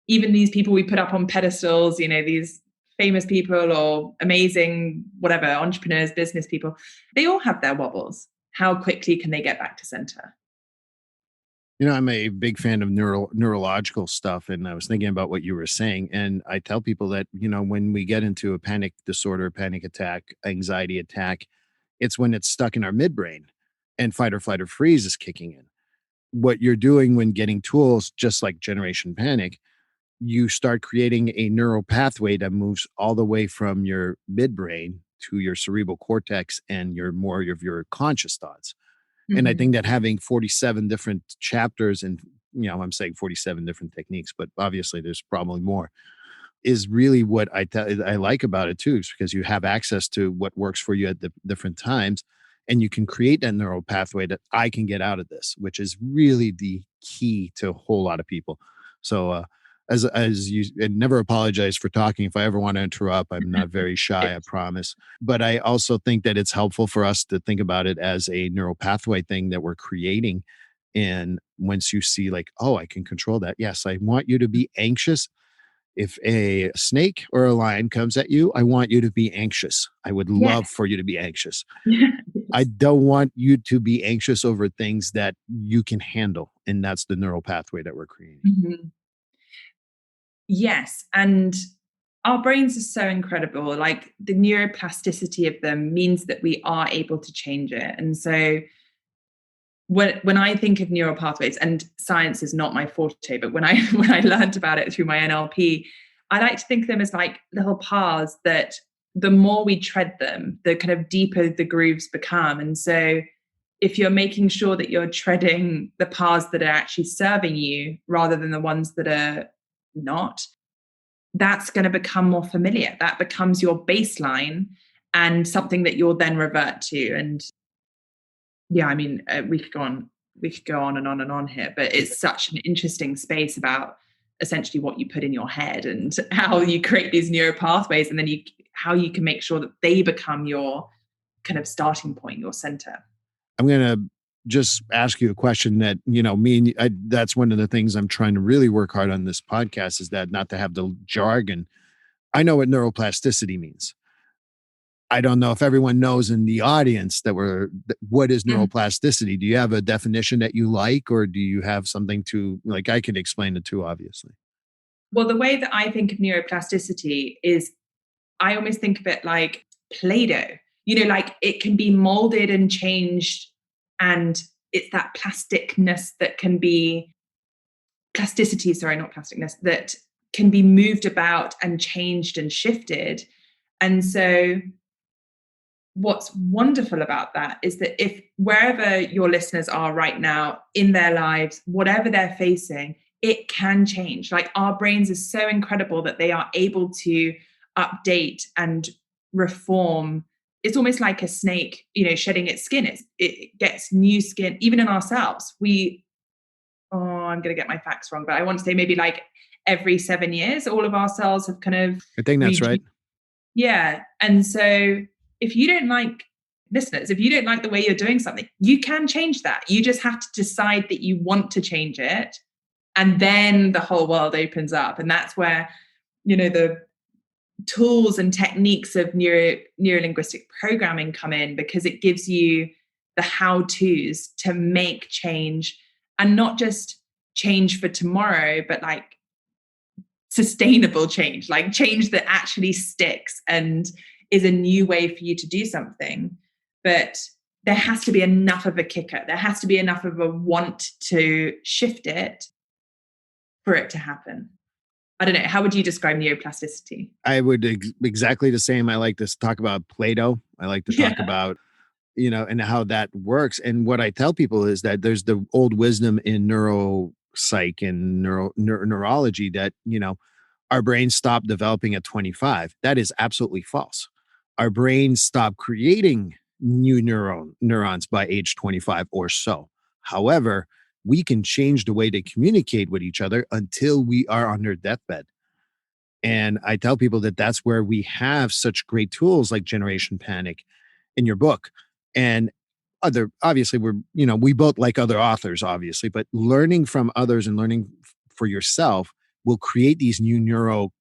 even these people we put up on pedestals, these famous people or amazing whatever entrepreneurs, business people, they all have their wobbles. How quickly can they get back to center? I'm a big fan of neurological stuff, and I was thinking about what you were saying. And I tell people that, when we get into a panic disorder, panic attack, anxiety attack, it's when it's stuck in our midbrain and fight or flight or freeze is kicking in. What you're doing when getting tools, just like Generation Panic, you start creating a neural pathway that moves all the way from your midbrain to your cerebral cortex and your more of your conscious thoughts. And I Mm-hmm. think that having 47 different chapters and, I'm saying 47 different techniques, but obviously there's probably more, is really what I like about it too, is because you have access to what works for you at the different times. And you can create that neural pathway that I can get out of this, which is really the key to a whole lot of people. So, as you, and never apologize for talking. If I ever want to interrupt, I'm not very shy, I promise. But I also think that it's helpful for us to think about it as a neural pathway thing that we're creating. And once you see like, oh, I can control that. Yes, I want you to be anxious. If a snake or a lion comes at you, I want you to be anxious. I would love Yes. for you to be anxious. I Yes. don't want you to be anxious over things that you can handle. And that's the neural pathway that we're creating. Mhm. Yes. And our brains are so incredible. Like the neuroplasticity of them means that we are able to change it. And so when I think of neural pathways, and science is not my forte, but when I when I learned about it through my NLP, I like to think of them as like little paths that the more we tread them, the kind of deeper the grooves become. And so if you're making sure that you're treading the paths that are actually serving you rather than the ones that are not, that's going to become more familiar. That becomes your baseline and something that you'll then revert to. And yeah, I mean, we could go on and on and on here, but it's such an interesting space about essentially what you put in your head and how you create these neural pathways, and then how you can make sure that they become your kind of starting point, your center. I'm going to just ask you a question that, me and that's one of the things I'm trying to really work hard on this podcast, is that not to have the jargon. I know what neuroplasticity means. I don't know if everyone knows in the audience what is Mm. neuroplasticity. Do you have a definition that you like, or do you have something to like? I can explain it too, obviously. Well, the way that I think of neuroplasticity is I almost think of it like Play-Doh. Like it can be molded and changed, and it's that plasticness that can be plasticity, sorry, not plasticness, that can be moved about and changed and shifted. And so what's wonderful about that is that if wherever your listeners are right now in their lives, whatever they're facing, it can change. Like our brains are so incredible that they are able to update and reform. It's almost like a snake, shedding its skin. It gets new skin, even in ourselves. I'm going to get my facts wrong, but I want to say maybe like every 7 years, all of our cells have kind of I think that's right. yeah. And so if you don't like listeners, if you don't like the way you're doing something, you can change that. You just have to decide that you want to change it. And then the whole world opens up. And that's where, the tools and techniques of neurolinguistic programming come in, because it gives you the how-tos to make change, and not just change for tomorrow, but like sustainable change, like change that actually sticks and is a new way for you to do something. But there has to be enough of a kicker. There has to be enough of a want to shift it for it to happen. I don't know. How would you describe neuroplasticity? I would exactly the same. I like to talk about Play-Doh. I like to talk Yeah. about, and how that works. And what I tell people is that there's the old wisdom in neuropsych and neurology that, our brains stop developing at 25. That is absolutely false. Our brains stop creating new neurons by age 25 or so. However, we can change the way they communicate with each other until we are on their deathbed. And I tell people that that's where we have such great tools like Generation Panic in your book. And obviously, we both like other authors, obviously, but learning from others and learning for yourself will create these new neuro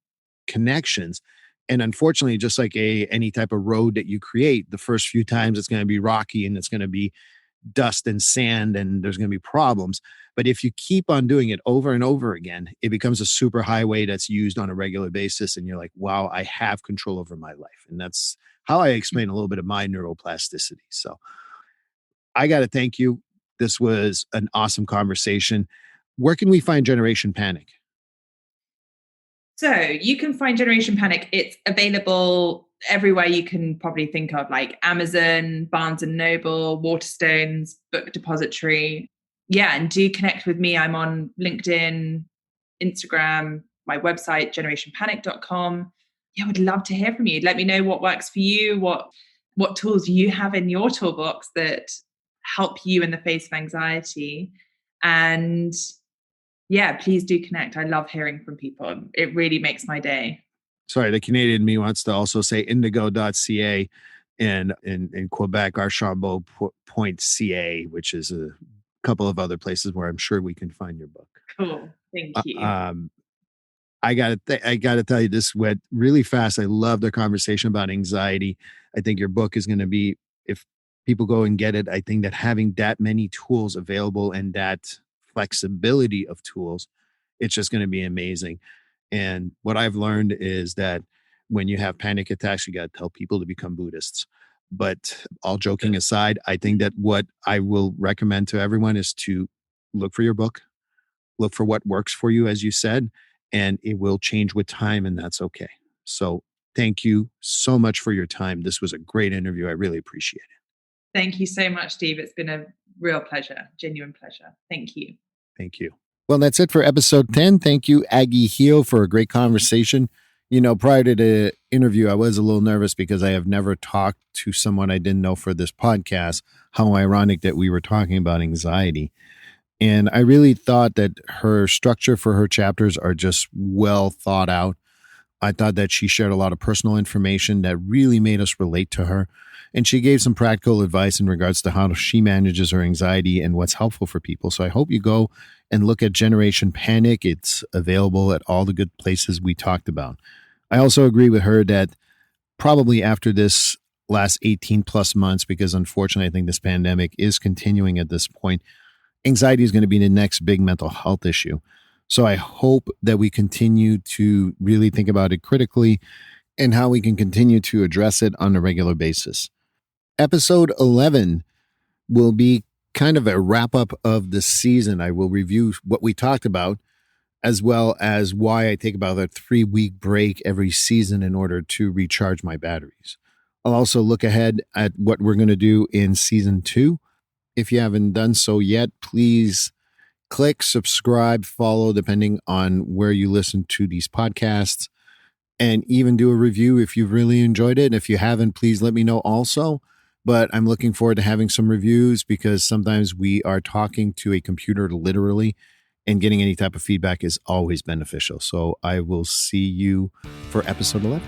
connections. And unfortunately, just like any type of road that you create, the first few times it's going to be rocky and it's going to be dust and sand and there's going to be problems. But if you keep on doing it over and over again, it becomes a super highway that's used on a regular basis. And you're like, wow, I have control over my life. And that's how I explain a little bit of my neuroplasticity. So I got to thank you. This was an awesome conversation. Where can we find Generation Panic? So you can find Generation Panic. It's available everywhere you can probably think of, like Amazon, Barnes and Noble, Waterstones, Book Depository. Yeah, and do connect with me. I'm on LinkedIn, Instagram, my website, generationpanic.com. Yeah, I would love to hear from you. Let me know what works for you, what tools you have in your toolbox that help you in the face of anxiety. And Yeah, please do connect. I love hearing from people. It really makes my day. Sorry, the Canadian me wants to also say indigo.ca, and in Quebec, Archambault.ca, which is a couple of other places where I'm sure we can find your book. Cool. Thank Uh, you. um, I gotta tell you, this went really fast. I love the conversation about anxiety. I think your book is going to be, if people go and get it, I think that having that many tools available and that flexibility of tools, it's just going to be amazing. And what I've learned is that when you have panic attacks, you got to tell people to become Buddhists. But all joking aside, I think that what I will recommend to everyone is to look for your book, look for what works for you, as you said, and it will change with time, and that's okay. So thank you so much for your time. This was a great interview. I really appreciate it. Thank you so much, Steve. It's been a real pleasure, genuine pleasure. Thank you. Thank you. Well, that's it for episode 10. Thank you, Agi Heale, for a great conversation. You know, prior to the interview, I was a little nervous because I have never talked to someone I didn't know for this podcast. How ironic that we were talking about anxiety. And I really thought that her structure for her chapters are just well thought out. I thought that she shared a lot of personal information that really made us relate to her. And she gave some practical advice in regards to how she manages her anxiety and what's helpful for people. So I hope you go and look at Generation Panic. It's available at all the good places we talked about. I also agree with her that probably after this last 18 plus months, because unfortunately, I think this pandemic is continuing at this point, anxiety is going to be the next big mental health issue. So I hope that we continue to really think about it critically and how we can continue to address it on a regular basis. Episode 11 will be kind of a wrap up of the season. I will review what we talked about, as well as why I take about a 3-week break every season in order to recharge my batteries. I'll also look ahead at what we're going to do in season 2. If you haven't done so yet, please click, subscribe, follow, depending on where you listen to these podcasts, and even do a review if you've really enjoyed it. If you haven't, please let me know also. But I'm looking forward to having some reviews, because sometimes we are talking to a computer literally, and getting any type of feedback is always beneficial. So I will see you for episode 11.